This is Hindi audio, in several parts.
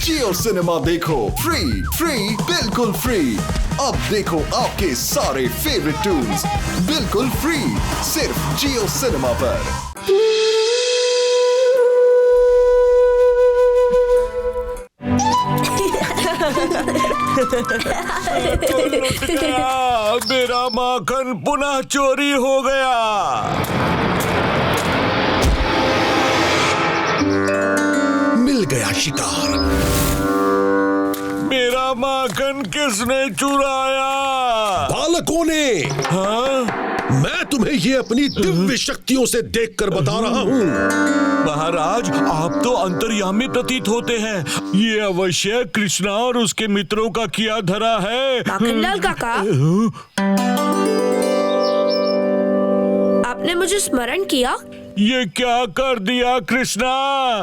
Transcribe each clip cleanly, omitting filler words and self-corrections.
जियो सिनेमा देखो फ्री बिल्कुल फ्री। अब देखो आपके सारे फेवरेट ट्यून्स बिल्कुल फ्री सिर्फ जियो सिनेमा पर। मेरा माखन पुनः चोरी हो गया। मिल गया शिकार। मेरा माखन किसने चुराया? बालकों ने। हाँ? मैं तुम्हें ये अपनी दिव्य शक्तियों से देखकर बता रहा हूँ। महाराज, आप तो अंतर्यामी प्रतीत होते हैं। ये अवश्य कृष्णा और उसके मित्रों का किया धरा है। माखनलाल काका, आपने मुझे स्मरण किया? ये क्या कर दिया कृष्णा?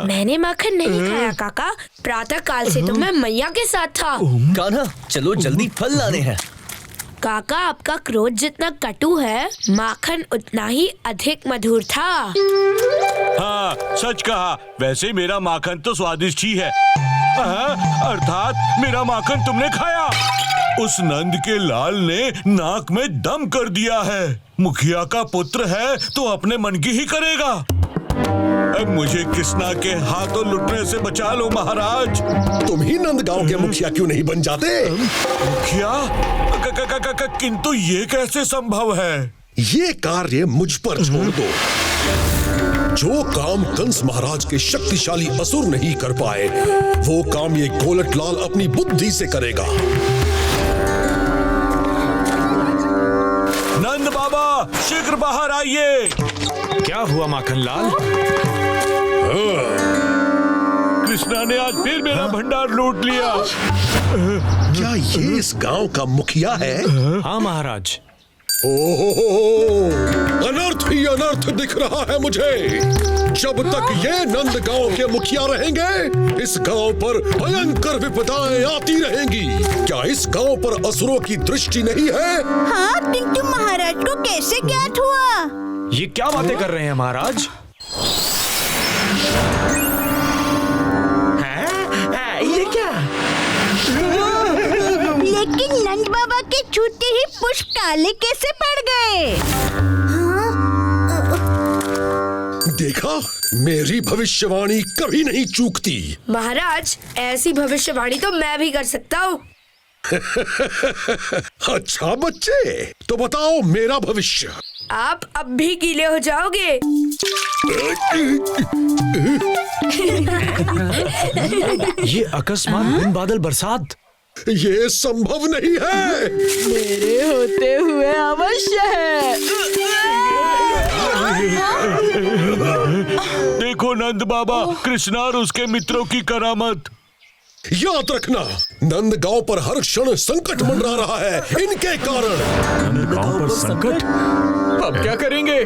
मैंने माखन नहीं खाया काका। प्रातः काल से तो मैं मैया के साथ था। कान्हा, चलो जल्दी फल लाने हैं। काका, आपका क्रोध जितना कटु है, माखन उतना ही अधिक मधुर था। हाँ, सच कहा। वैसे मेरा माखन तो स्वादिष्ट ही है। अर्थात मेरा माखन तुमने खाया। उस नंद के लाल ने नाक में दम कर दिया है। मुखिया का पुत्र है तो अपने मन की ही करेगा। अब मुझे कृष्णा के हाथों लुटने से बचा लो महाराज। तुम ही नंदगांव के मुखिया क्यों नहीं बन जाते? मुखिया? किंतु ये कैसे संभव है? ये कार्य मुझ पर छोड़ दो। जो काम कंस महाराज के शक्तिशाली असुर नहीं कर पाए, वो काम ये गोलट लाल अपनी बुद्धि से करेगा। नंद बाबा, शीघ्र बाहर आइए। क्या हुआ माखनलाल? कृष्णा ने आज फिर मेरा भंडार लूट लिया। क्या ये इस गांव का मुखिया है? हाँ महाराज। ओह, अनर्थ ही अनर्थ दिख रहा है मुझे। जब तक ये नंद गांव के मुखिया रहेंगे, इस गांव पर भयंकर विपदाएं आती रहेंगी। क्या इस गांव पर असुरों की दृष्टि नहीं है? हाँ, किंतु महाराज को कैसे ज्ञात हुआ? ये क्या बातें कर रहे हैं महाराज? ये क्या? लेकिन नंद बाबा के छूते ही पुष्प काले कैसे पड़ गए? देखा, मेरी भविष्यवाणी कभी नहीं चूकती। महाराज, ऐसी भविष्यवाणी तो मैं भी कर सकता हूँ। अच्छा बच्चे, तो बताओ मेरा भविष्य। आप अब भी गीले हो जाओगे। ये अकस्मात बिन बादल बरसात। ये संभव नहीं है। मेरे होते हुए अवश्य है। देखो नंद बाबा, कृष्णा और उसके मित्रों की करामत। याद रखना, नंद गांव पर हर क्षण संकट मंडरा रहा है इनके कारण। नंद गांव पर संकट? अब क्या करेंगे?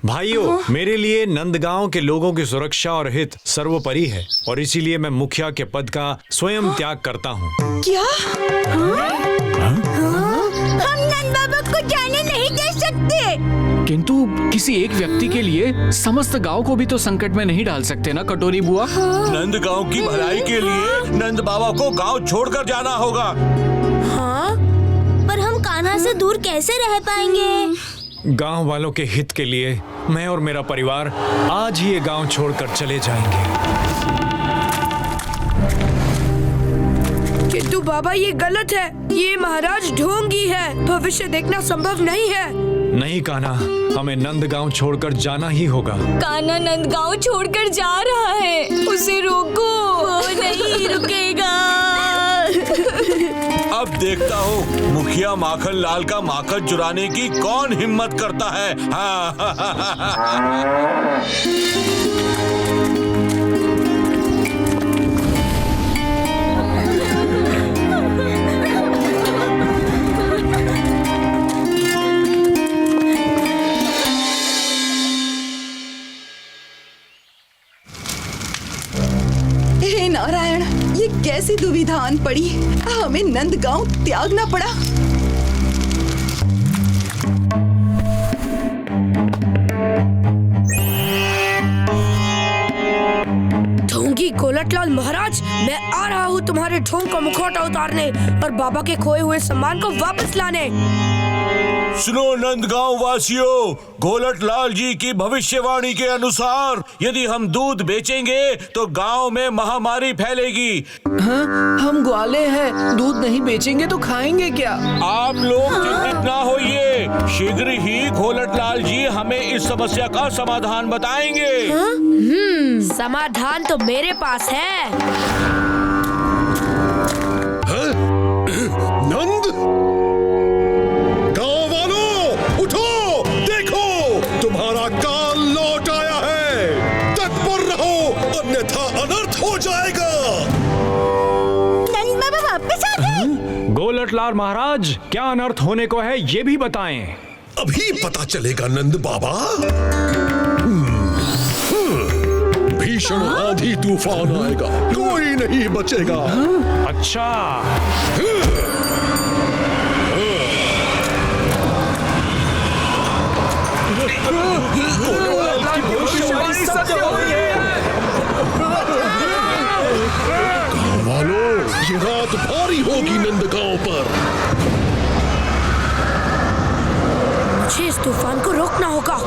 भाइयों, मेरे लिए नंदगांव के लोगों की सुरक्षा और हित सर्वोपरि है, और इसीलिए मैं मुखिया के पद का स्वयं त्याग करता हूँ। क्या? हम नंद बाबा को जाने नहीं दे सकते। किंतु किसी एक व्यक्ति के लिए समस्त गांव को भी तो संकट में नहीं डाल सकते ना कटोरी बुआ। नंद गांव की भलाई के लिए नंद बाबा को गांव छोड़कर जाना होगा। हाँ, पर हम कान्हा से दूर कैसे रह पाएंगे? गांव वालों के हित के लिए मैं और मेरा परिवार आज ही ये गांव छोड़कर चले जाएंगे। किंतु बाबा, ये गलत है। ये महाराज ढोंगी है। भविष्य देखना संभव नहीं है। नहीं कान्हा, हमें नंदगांव छोड़कर जाना ही होगा। कान्हा नंदगांव छोड़कर जा रहा है, उसे रोको। वो नहीं रुकेगा। अब देखता हूँ मुखिया माखन लाल का माखन चुराने की कौन हिम्मत करता है। हे नारायण, ये कैसी दुविधा आन पड़ी। हमें नंदगांव त्यागना पड़ा। ढोंगी गोलट लाल महाराज, मैं आ रहा हूँ तुम्हारे ढोंग का मुखौटा उतारने और बाबा के खोए हुए सम्मान को वापस लाने। सुनो नंदगांव वासियों, गोलट लाल जी की भविष्यवाणी के अनुसार यदि हम दूध बेचेंगे तो गांव में महामारी फैलेगी। हाँ, हम ग्वाले हैं, दूध नहीं बेचेंगे तो खाएंगे क्या? आप लोग चिंतित ना होइए, शीघ्र ही गोलट लाल जी हमें इस समस्या का समाधान बताएंगे। समाधान तो मेरे पास है। नंद, गांव वालों उठो, देखो तुम्हारा काल लौट आया है। तत्पर रहो, अन्यथा अनर्थ हो जाएगा। नंद बाबा वापस आ गए। गोलट लाल महाराज, क्या अनर्थ होने को है ये भी बताएं। अभी पता चलेगा नंद बाबा। भीषण आंधी तूफान आएगा, कोई नहीं बचेगा। अच्छा, गांव वालों, ये रात भारी होगी नंदगांव पर। मुझे इस तूफान को रोकना होगा।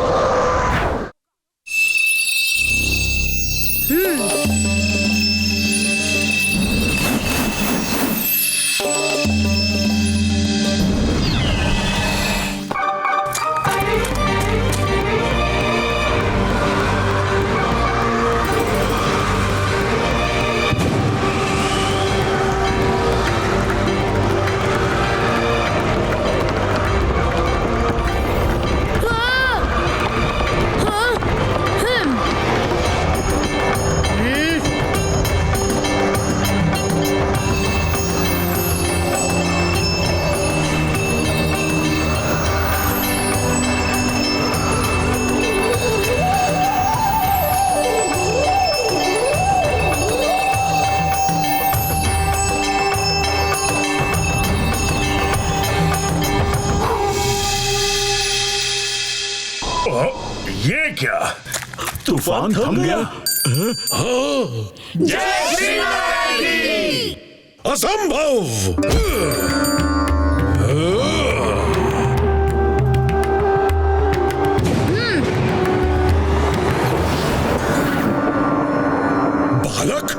ये क्या, तूफान थम गया? असंभव। बालक,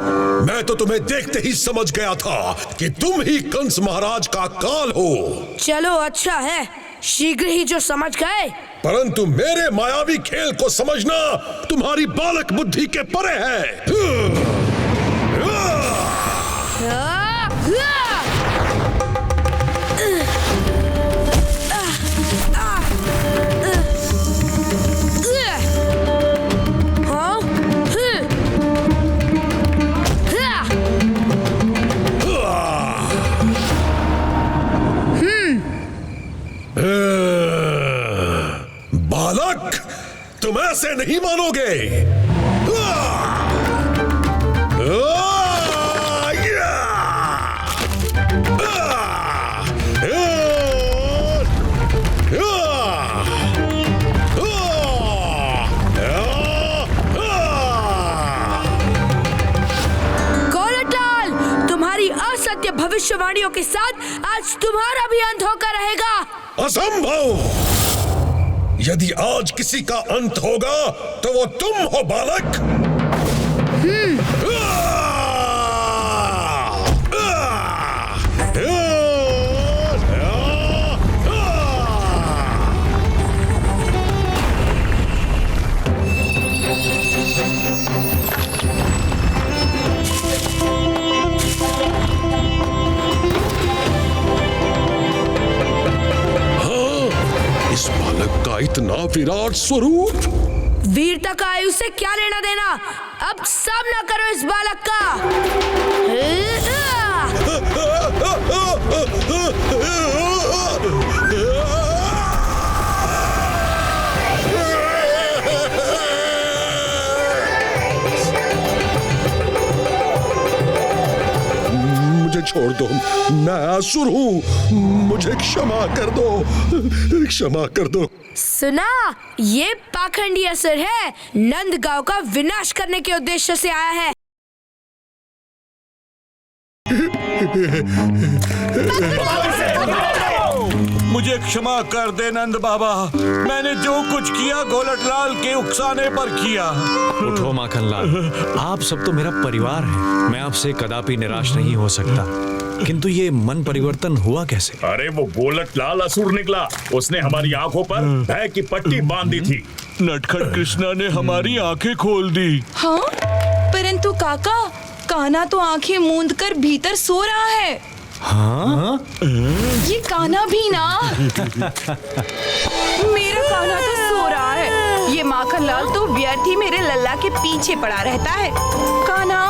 मैं तो तुम्हें देखते ही समझ गया था कि तुम ही कंस महाराज का काल हो। चलो अच्छा है, शीघ्र ही जो समझ गए। परंतु मेरे मायावी खेल को समझना तुम्हारी बालक बुद्धि के परे है। बालक, तुम ऐसे नहीं मानोगे। गोलट लाल, तुम्हारी असत्य भविष्यवाणियों के साथ आज तुम्हारा भी अंत होकर रहेगा। असंभव। यदि आज किसी का अंत होगा तो वो तुम हो बालक। इस बालक का इतना विराट स्वरूप। वीरता का आयु से क्या लेना देना, अब सामना करो इस बालक का। मुझे छोड़ दो, मैं असुर हूँ, मुझे क्षमा कर दो, क्षमा कर दो। सुना, ये पाखंडी असुर है, नंदगांव का विनाश करने के उद्देश्य से आया है। मुझे क्षमा कर दे नंद बाबा, मैंने जो कुछ किया गोलट लाल के उकसाने पर किया। उठो माखन लाल, आप सब तो मेरा परिवार है, मैं आपसे कदापि निराश नहीं हो सकता। किंतु ये मन परिवर्तन हुआ कैसे? अरे वो गोलट लाल असुर निकला, उसने हमारी आंखों पर भय की पट्टी बांध दी थी। नटखट कृष्णा ने हमारी आंखें खोल दी। हाँ, परंतु काका, कान्हा तो आंखें मूंद कर भीतर सो रहा है। हाँ? ये कान्हा भी ना। मेरा कान्हा तो सो रहा है, ये माखन लाल तो व्यर्थ ही मेरे लल्ला के पीछे पड़ा रहता है। कान्हा,